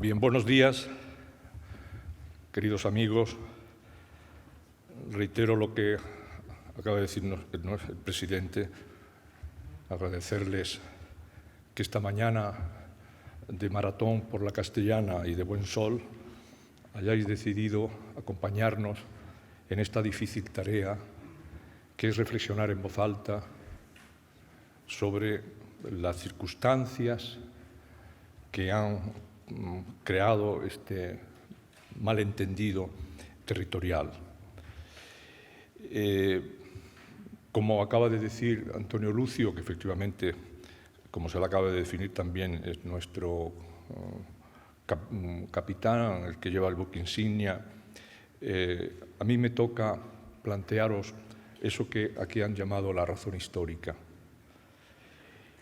Bien, buenos días, queridos amigos. Reitero lo que acaba de decirnos el presidente, agradecerles que esta mañana de maratón por la Castellana y de buen sol hayáis decidido acompañarnos en esta difícil tarea que es reflexionar en voz alta sobre las circunstancias que han creado este malentendido territorial. Como acaba de decir Antonio Lucio, que efectivamente, como se le acaba de definir también, es nuestro capitán, el que lleva el buque insignia, a mí me toca plantearos eso que aquí han llamado la razón histórica.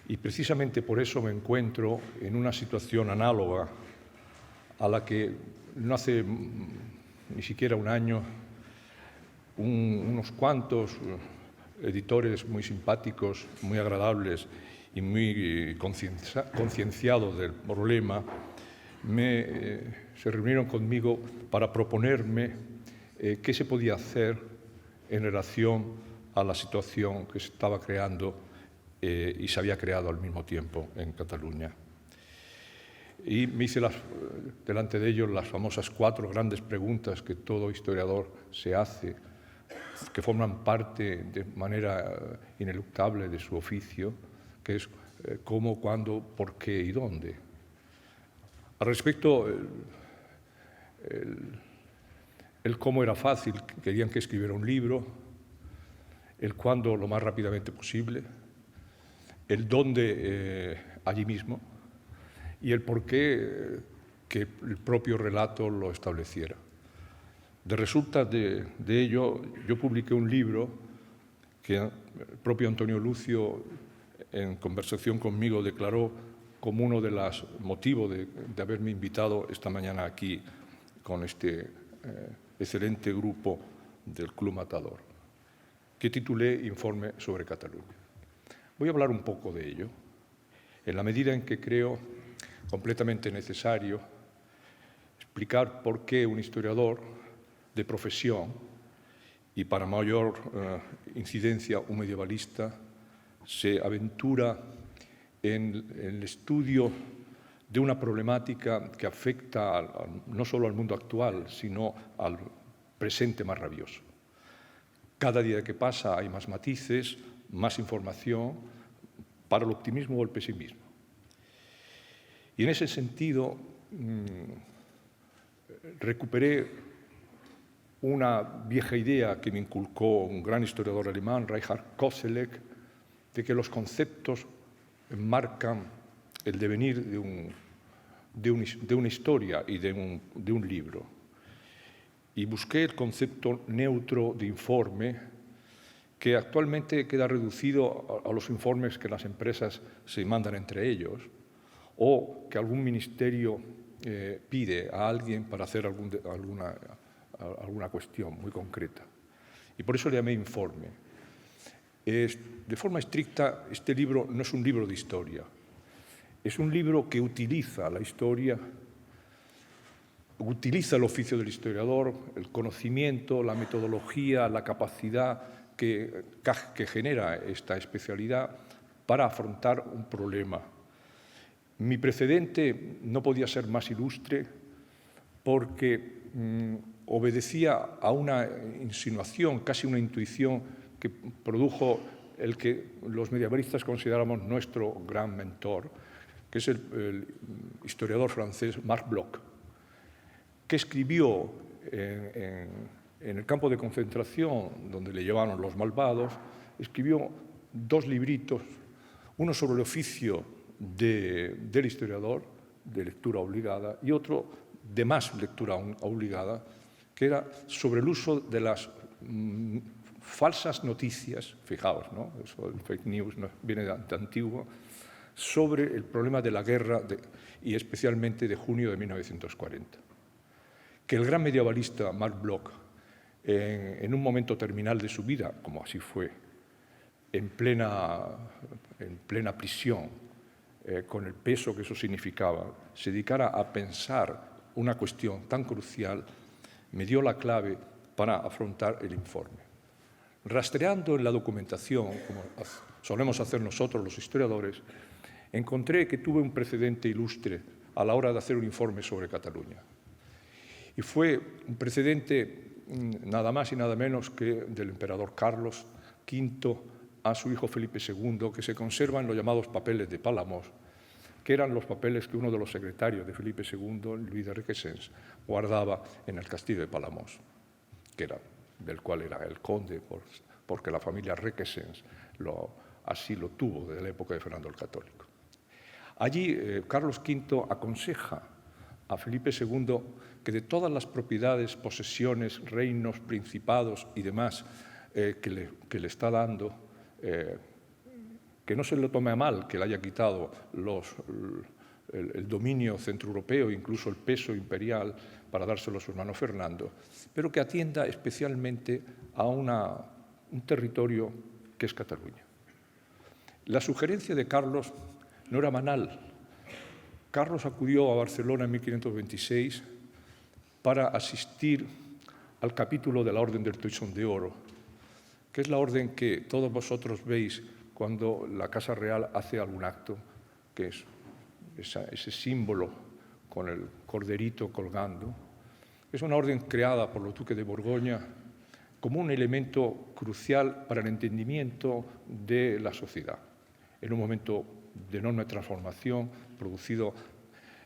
Y precisamente por eso me encuentro en una situación análoga a la que no hace ni siquiera un año unos cuantos editores muy simpáticos, muy agradables y muy concienciados del problema se reunieron conmigo para proponerme qué se podía hacer en relación a la situación que se estaba creando y se había creado al mismo tiempo en Cataluña. Y me hice delante de ellos las famosas 4 grandes preguntas que todo historiador se hace, que forman parte de manera ineluctable de su oficio, que es cómo, cuándo, por qué y dónde. Al respecto, el cómo era fácil, querían que escribiera un libro, el cuándo lo más rápidamente posible, el dónde allí mismo y el por qué que el propio relato lo estableciera. De resultas de ello, yo publiqué un libro que el propio Antonio Lucio, en conversación conmigo, declaró como uno de los motivos de haberme invitado esta mañana aquí con este excelente grupo del Club Matador, que titulé Informe sobre Cataluña. Voy a hablar un poco de ello, en la medida en que creo completamente necesario explicar por qué un historiador de profesión y para mayor incidencia un medievalista se aventura en el estudio de una problemática que afecta no solo al mundo actual, sino al presente más rabioso. Cada día que pasa hay más matices, más información para el optimismo o el pesimismo. Y en ese sentido recuperé una vieja idea que me inculcó un gran historiador alemán, Reinhard Koselleck, de que los conceptos marcan el devenir de una historia y de un libro. Y busqué el concepto neutro de informe, que actualmente queda reducido a los informes que las empresas se mandan entre ellos o que algún ministerio pide a alguien para hacer alguna cuestión muy concreta. Y por eso le llamé informe. De forma estricta, este libro no es un libro de historia. Es un libro que utiliza la historia, utiliza el oficio del historiador, el conocimiento, la metodología, la capacidad que genera esta especialidad para afrontar un problema. Mi precedente no podía ser más ilustre porque obedecía a una insinuación, casi una intuición que produjo el que los medievalistas consideramos nuestro gran mentor, que es el historiador francés Marc Bloch, que escribió en el campo de concentración donde le llevaron los malvados, escribió 2 libritos, uno sobre el oficio del historiador, de lectura obligada, y otro de más lectura obligada, que era sobre el uso de las falsas noticias, fijaos, ¿no? Eso, el fake news viene de antiguo, sobre el problema de la guerra y especialmente de junio de 1940. Que el gran medievalista Marc Bloch, en un momento terminal de su vida, como así fue, en plena prisión, con el peso que eso significaba, se dedicara a pensar una cuestión tan crucial, me dio la clave para afrontar el informe. Rastreando en la documentación, como solemos hacer nosotros los historiadores, encontré que tuve un precedente ilustre a la hora de hacer un informe sobre Cataluña. Y fue un precedente nada más y nada menos que del emperador Carlos V a su hijo Felipe II, que se conservan los llamados papeles de Palamós, que eran los papeles que uno de los secretarios de Felipe II, Luis de Requesens, guardaba en el castillo de Palamós, del cual era el conde, porque la familia Requesens así lo tuvo desde la época de Fernando el Católico. Allí Carlos V aconseja a Felipe II que de todas las propiedades, posesiones, reinos, principados y demás que le está dando, que no se lo tome a mal que le haya quitado el dominio centroeuropeo, incluso el peso imperial, para dárselo a su hermano Fernando, pero que atienda especialmente a un territorio que es Cataluña. La sugerencia de Carlos no era banal. Carlos acudió a Barcelona en 1526 para asistir al capítulo de la Orden del Toisón de Oro, que es la orden que todos vosotros veis cuando la Casa Real hace algún acto, que es ese símbolo con el corderito colgando. Es una orden creada por los duques de Borgoña como un elemento crucial para el entendimiento de la sociedad, en un momento de enorme transformación producido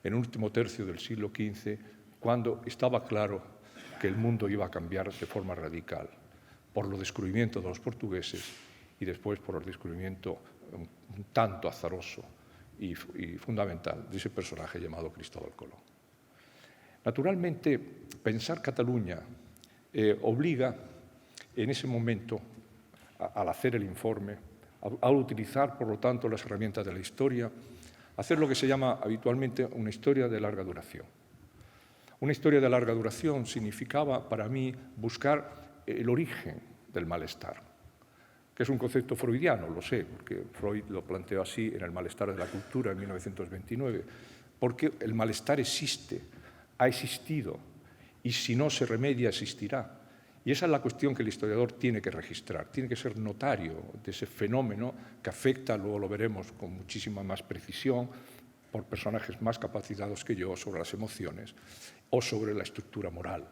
en el último tercio del siglo XV, cuando estaba claro que el mundo iba a cambiar de forma radical por los descubrimientos de los portugueses y después por el descubrimiento un tanto azaroso y fundamental de ese personaje llamado Cristóbal Colón. Naturalmente, pensar Cataluña obliga en ese momento, al hacer el informe, a utilizar, por lo tanto, las herramientas de la historia, a hacer lo que se llama habitualmente una historia de larga duración. Una historia de larga duración significaba para mí buscar el origen del malestar, que es un concepto freudiano, lo sé, porque Freud lo planteó así en El malestar de la cultura en 1929, porque el malestar existe, ha existido, y si no se remedia, existirá. Y esa es la cuestión que el historiador tiene que registrar, tiene que ser notario de ese fenómeno que afecta, luego lo veremos con muchísima más precisión, por personajes más capacitados que yo sobre las emociones o sobre la estructura moral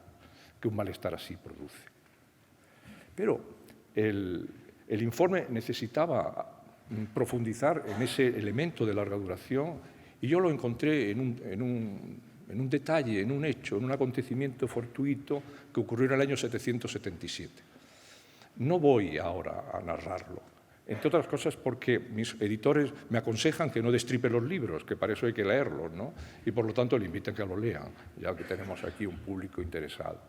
que un malestar así produce. Pero el informe necesitaba profundizar en ese elemento de larga duración y yo lo encontré en un detalle, en un hecho, en un acontecimiento fortuito que ocurrió en el año 777. No voy ahora a narrarlo, entre otras cosas porque mis editores me aconsejan que no destripe los libros, que para eso hay que leerlos, ¿no? Y por lo tanto le invitan a que lo lean, ya que tenemos aquí un público interesado.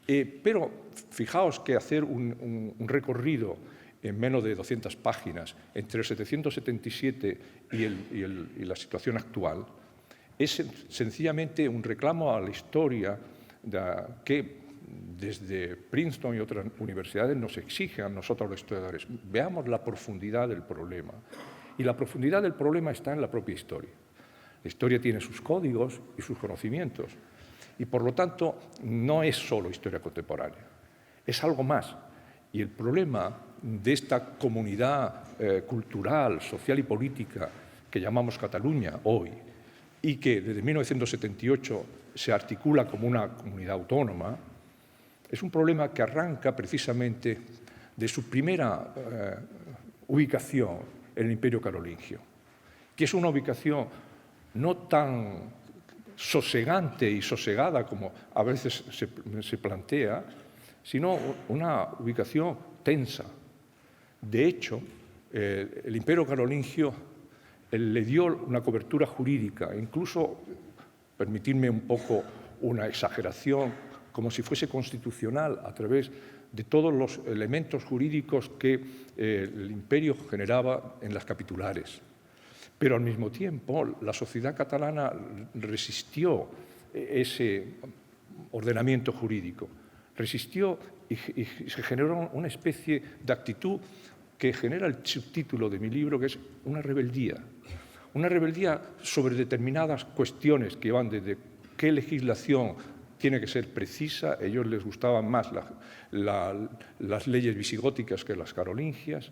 Pero fijaos que hacer un recorrido en menos de 200 páginas entre el 777 y la situación actual es sencillamente un reclamo a la historia que desde Princeton y otras universidades nos exige a nosotros los historiadores. Veamos la profundidad del problema. Y la profundidad del problema está en la propia historia. La historia tiene sus códigos y sus conocimientos. Y por lo tanto, no es solo historia contemporánea, es algo más. Y el problema de esta comunidad cultural, social y política que llamamos Cataluña hoy, y que desde 1978 se articula como una comunidad autónoma, es un problema que arranca precisamente de su primera ubicación en el Imperio Carolingio, que es una ubicación no tan sosegante y sosegada como a veces se plantea, sino una ubicación tensa. De hecho, el Imperio Carolingio le dio una cobertura jurídica, incluso, permitidme un poco una exageración, como si fuese constitucional a través de todos los elementos jurídicos que el imperio generaba en las capitulares. Pero al mismo tiempo la sociedad catalana resistió ese ordenamiento jurídico, resistió y se generó una especie de actitud que genera el subtítulo de mi libro, que es una rebeldía una rebeldía sobre determinadas cuestiones que van desde qué legislación tiene que ser precisa, a ellos les gustaban más las leyes visigóticas que las carolingias,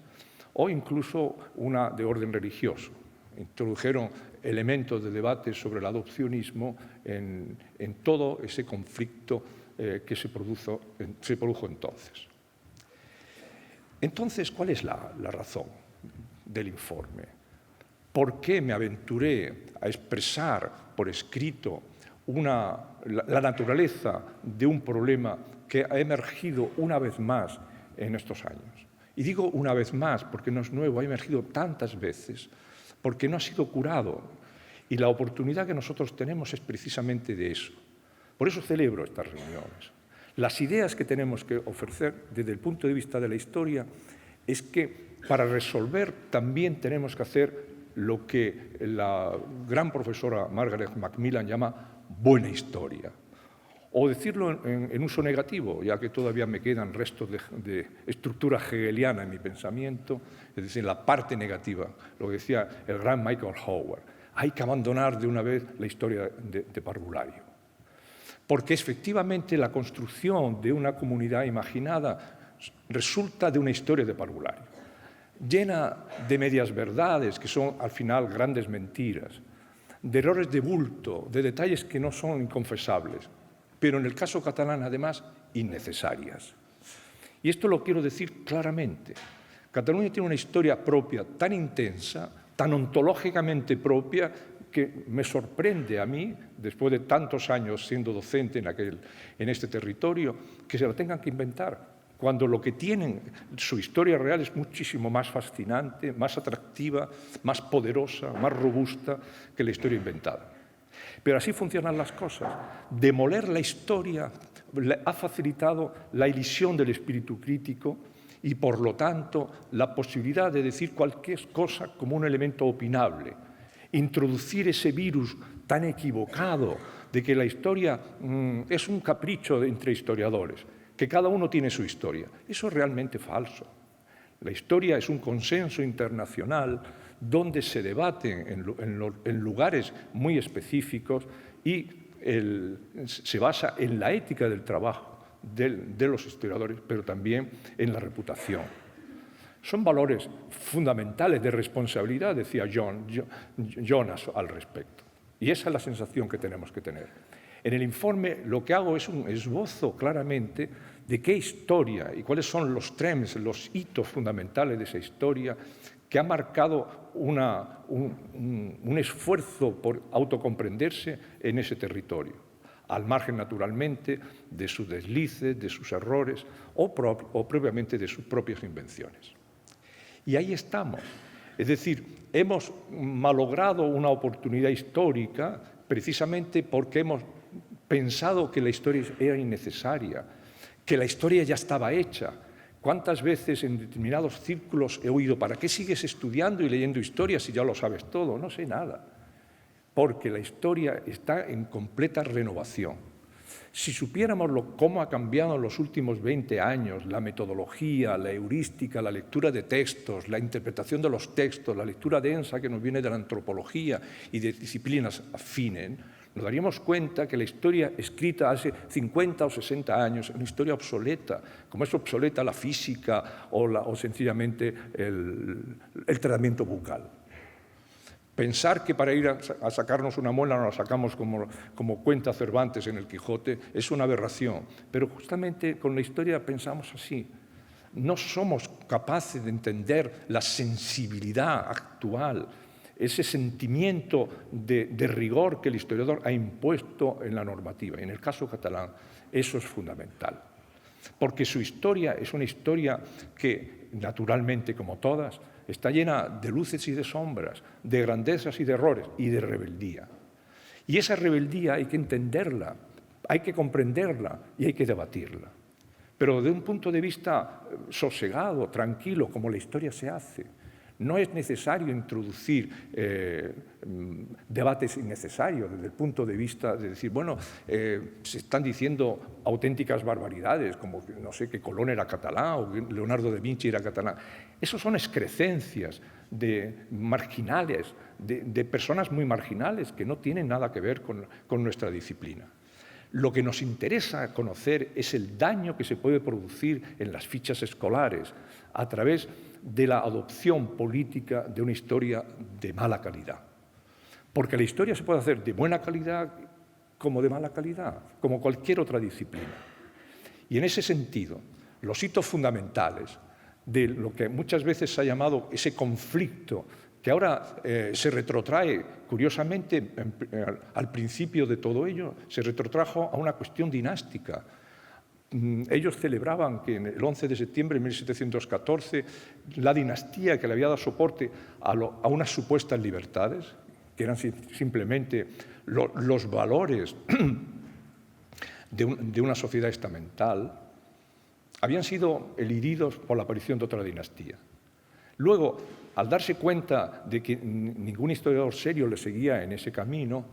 o incluso una de orden religioso. Introdujeron elementos de debate sobre el adopcionismo en todo ese conflicto que se produjo entonces. Entonces, ¿cuál es la razón del informe? ¿Por qué me aventuré a expresar por escrito la naturaleza de un problema que ha emergido una vez más en estos años? Y digo una vez más porque no es nuevo, ha emergido tantas veces, porque no ha sido curado. Y la oportunidad que nosotros tenemos es precisamente de eso. Por eso celebro estas reuniones. Las ideas que tenemos que ofrecer desde el punto de vista de la historia es que para resolver también tenemos que hacer lo que la gran profesora Margaret Macmillan llama buena historia. O decirlo en uso negativo, ya que todavía me quedan restos de estructura hegeliana en mi pensamiento, es decir, la parte negativa, lo que decía el gran Michael Howard. Hay que abandonar de una vez la historia de parvulario. Porque efectivamente la construcción de una comunidad imaginada resulta de una historia de parvulario, llena de medias verdades, que son al final grandes mentiras, de errores de bulto, de detalles que no son inconfesables, pero en el caso catalán, además, innecesarias. Y esto lo quiero decir claramente. Cataluña tiene una historia propia tan intensa, tan ontológicamente propia, que me sorprende a mí, después de tantos años siendo docente en este territorio, que se la tengan que inventar, cuando lo que tienen, su historia real, es muchísimo más fascinante, más atractiva, más poderosa, más robusta que la historia inventada. Pero así funcionan las cosas. Demoler la historia ha facilitado la elisión del espíritu crítico y, por lo tanto, la posibilidad de decir cualquier cosa como un elemento opinable. Introducir ese virus tan equivocado de que la historia es un capricho entre historiadores, que cada uno tiene su historia. Eso es realmente falso. La historia es un consenso internacional donde se debate en lugares muy específicos y se basa en la ética del trabajo de los historiadores, pero también en la reputación. Son valores fundamentales de responsabilidad, decía Jonas al respecto. Y esa es la sensación que tenemos que tener. En el informe lo que hago es un esbozo claramente de qué historia y cuáles son los trends, los hitos fundamentales de esa historia que ha marcado un esfuerzo por autocomprenderse en ese territorio, al margen, naturalmente, de sus deslices, de sus errores o propiamente de sus propias invenciones. Y ahí estamos. Es decir, hemos malogrado una oportunidad histórica precisamente porque hemos pensado que la historia era innecesaria, que la historia ya estaba hecha. ¿Cuántas veces en determinados círculos he oído, ¿para qué sigues estudiando y leyendo historia si ya lo sabes todo? No sé nada, porque la historia está en completa renovación. Si supiéramos cómo ha cambiado en los últimos 20 años la metodología, la heurística, la lectura de textos, la interpretación de los textos, la lectura densa que nos viene de la antropología y de disciplinas afines, nos daríamos cuenta que la historia escrita hace 50 o 60 años es una historia obsoleta, como es obsoleta la física o sencillamente el tratamiento bucal. Pensar que para ir a sacarnos una muela nos la sacamos como cuenta Cervantes en el Quijote es una aberración, pero justamente con la historia pensamos así. No somos capaces de entender la sensibilidad actual, ese sentimiento de rigor que el historiador ha impuesto en la normativa. Y en el caso catalán eso es fundamental, porque su historia es una historia que, naturalmente, como todas, está llena de luces y de sombras, de grandezas y de errores, y de rebeldía. Y esa rebeldía hay que entenderla, hay que comprenderla y hay que debatirla. Pero de un punto de vista sosegado, tranquilo, como la historia se hace. No es necesario introducir debates innecesarios desde el punto de vista de decir, bueno, se están diciendo auténticas barbaridades, como, no sé, que Colón era catalán o que Leonardo da Vinci era catalán. Esos son excrecencias de marginales, de personas muy marginales que no tienen nada que ver con nuestra disciplina. Lo que nos interesa conocer es el daño que se puede producir en las fichas escolares a través de la adopción política de una historia de mala calidad. Porque la historia se puede hacer de buena calidad como de mala calidad, como cualquier otra disciplina. Y en ese sentido, los hitos fundamentales de lo que muchas veces se ha llamado ese conflicto, que ahora se retrotrae, curiosamente, al principio de todo ello, se retrotrajo a una cuestión dinástica. Ellos celebraban que en el 11 de septiembre de 1714 la dinastía que le había dado soporte a unas supuestas libertades, que eran simplemente los valores de una sociedad estamental, habían sido elididos por la aparición de otra dinastía. Luego, al darse cuenta de que ningún historiador serio le seguía en ese camino,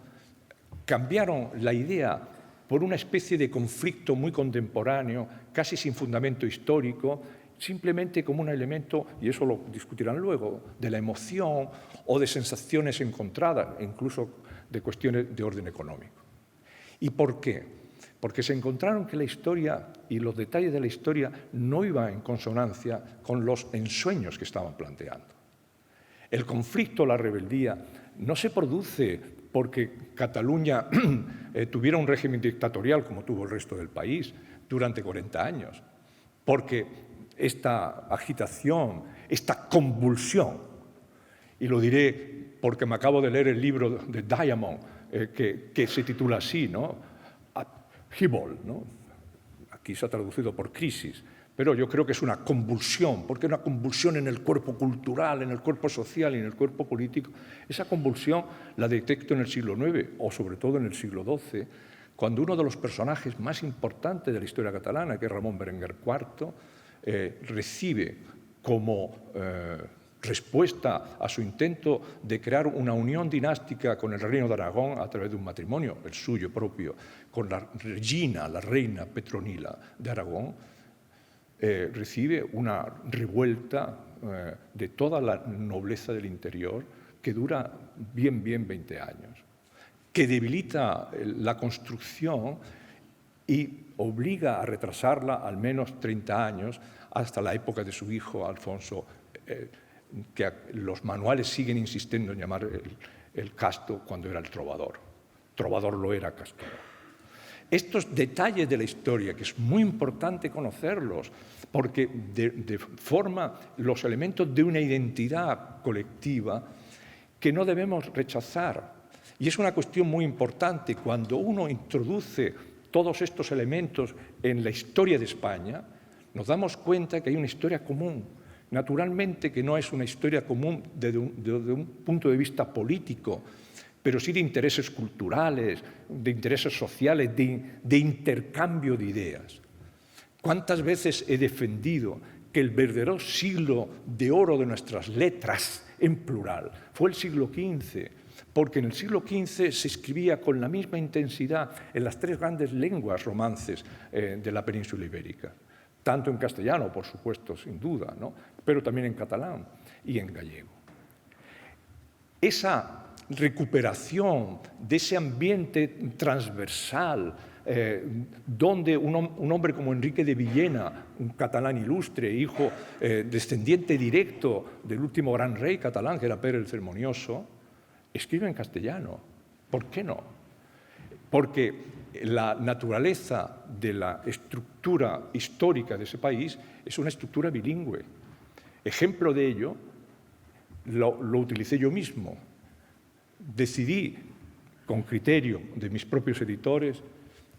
cambiaron la idea por una especie de conflicto muy contemporáneo, casi sin fundamento histórico, simplemente como un elemento, y eso lo discutirán luego, de la emoción o de sensaciones encontradas, incluso de cuestiones de orden económico. ¿Y por qué? Porque se encontraron que la historia y los detalles de la historia no iban en consonancia con los ensueños que estaban planteando. El conflicto, la rebeldía, no se produce porque Cataluña tuviera un régimen dictatorial como tuvo el resto del país durante 40 años, porque esta agitación, esta convulsión, y lo diré porque me acabo de leer el libro de Diamond, que se titula así, ¿no? Upheaval, ¿no? Aquí se ha traducido por crisis, pero yo creo que es una convulsión, porque es una convulsión en el cuerpo cultural, en el cuerpo social y en el cuerpo político. Esa convulsión la detecto en el siglo IX o sobre todo en el siglo XII, cuando uno de los personajes más importantes de la historia catalana, que es Ramón Berenguer IV, recibe como respuesta a su intento de crear una unión dinástica con el reino de Aragón a través de un matrimonio, el suyo propio, con la Regina, la reina Petronila de Aragón, recibe una revuelta de toda la nobleza del interior que dura bien 20 años, que debilita la construcción y obliga a retrasarla al menos 30 años hasta la época de su hijo Alfonso, que los manuales siguen insistiendo en llamar el casto cuando era el trovador. Trovador lo era Castor. Estos detalles de la historia, que es muy importante conocerlos, porque forman los elementos de una identidad colectiva que no debemos rechazar. Y es una cuestión muy importante cuando uno introduce todos estos elementos en la historia de España, nos damos cuenta que hay una historia común. Naturalmente que no es una historia común desde un punto de vista político, pero sí de intereses culturales, de intereses sociales, de intercambio de ideas. ¿Cuántas veces he defendido que el verdadero siglo de oro de nuestras letras, en plural, fue el siglo XV? Porque en el siglo XV se escribía con la misma intensidad en las tres grandes lenguas romances de la península ibérica. Tanto en castellano, por supuesto, sin duda, ¿no? Pero también en catalán y en gallego. Esa recuperación de ese ambiente transversal, donde un hombre como Enrique de Villena, un catalán ilustre, hijo, descendiente directo del último gran rey catalán, que era Pere el Ceremonioso, escribe en castellano. ¿Por qué no? Porque la naturaleza de la estructura histórica de ese país es una estructura bilingüe. Ejemplo de ello lo utilicé yo mismo. Decidí, con criterio de mis propios editores,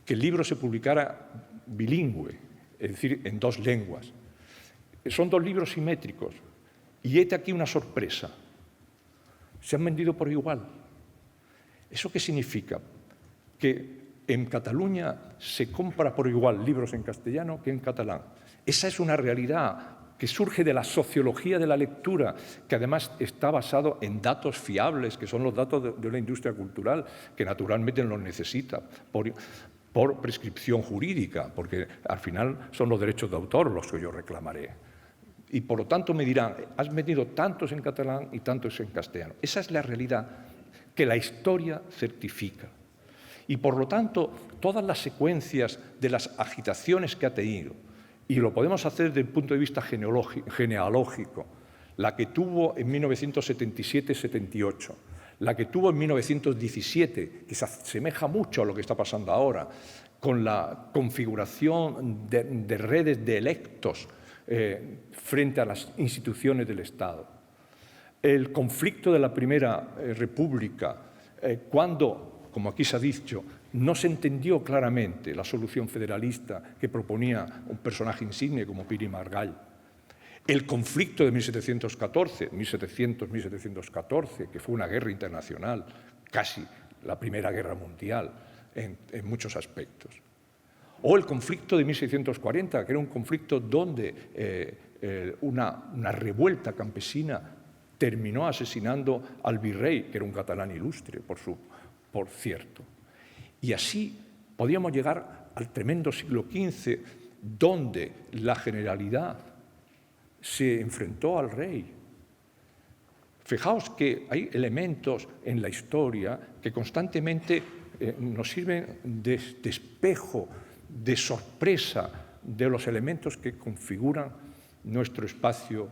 que el libro se publicara bilingüe, es decir, en dos lenguas. Son dos libros simétricos. Y hete aquí una sorpresa. Se han vendido por igual. ¿Eso qué significa? Que en Cataluña se compra por igual libros en castellano que en catalán. Esa es una realidad que surge de la sociología de la lectura, que además está basado en datos fiables, que son los datos de una industria cultural, que naturalmente los necesita por prescripción jurídica, porque al final son los derechos de autor los que yo reclamaré. Y por lo tanto me dirán, has metido tantos en catalán y tantos en castellano. Esa es la realidad que la historia certifica. Y por lo tanto, todas las secuencias de las agitaciones que ha tenido, y lo podemos hacer desde el punto de vista genealógico, la que tuvo en 1977-78, la que tuvo en 1917, que se asemeja mucho a lo que está pasando ahora, con la configuración de redes de electos frente a las instituciones del Estado. El conflicto de la Primera República, cuando, como aquí se ha dicho, no se entendió claramente la solución federalista que proponía un personaje insigne como Piri Margall. El conflicto de 1714, que fue una guerra internacional, casi la Primera Guerra Mundial en muchos aspectos. O el conflicto de 1640, que era un conflicto donde una revuelta campesina terminó asesinando al virrey, que era un catalán ilustre, por cierto. Y así podíamos llegar al tremendo siglo XV, donde la Generalidad se enfrentó al rey. Fijaos que hay elementos en la historia que constantemente nos sirven de espejo, de sorpresa de los elementos que configuran nuestro espacio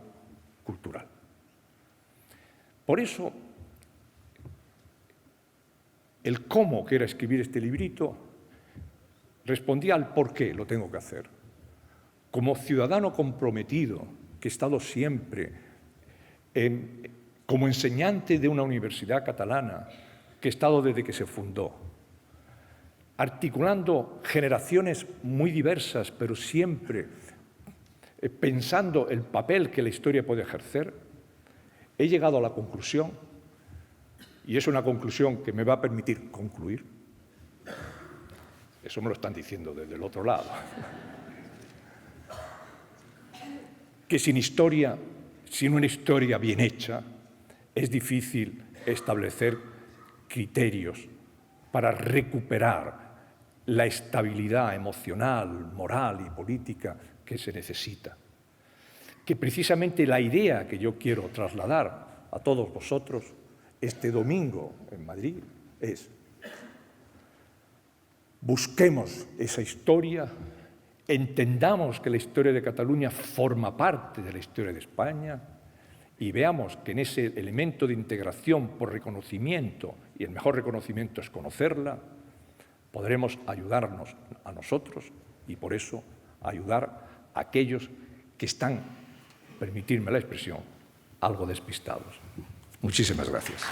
cultural. Por eso, el cómo que era escribir este librito respondía al por qué lo tengo que hacer. Como ciudadano comprometido, que he estado siempre como enseñante de una universidad catalana, que he estado desde que se fundó, articulando generaciones muy diversas, pero siempre pensando el papel que la historia puede ejercer, he llegado a la conclusión, y es una conclusión que me va a permitir concluir, eso me lo están diciendo desde el otro lado, que sin una historia bien hecha, es difícil establecer criterios para recuperar la estabilidad emocional, moral y política que se necesita. Que precisamente la idea que yo quiero trasladar a todos vosotros este domingo en Madrid es: busquemos esa historia, entendamos que la historia de Cataluña forma parte de la historia de España y veamos que en ese elemento de integración por reconocimiento, y el mejor reconocimiento es conocerla, podremos ayudarnos a nosotros y por eso ayudar a aquellos que están, permitirme la expresión, algo despistados. Muchísimas gracias.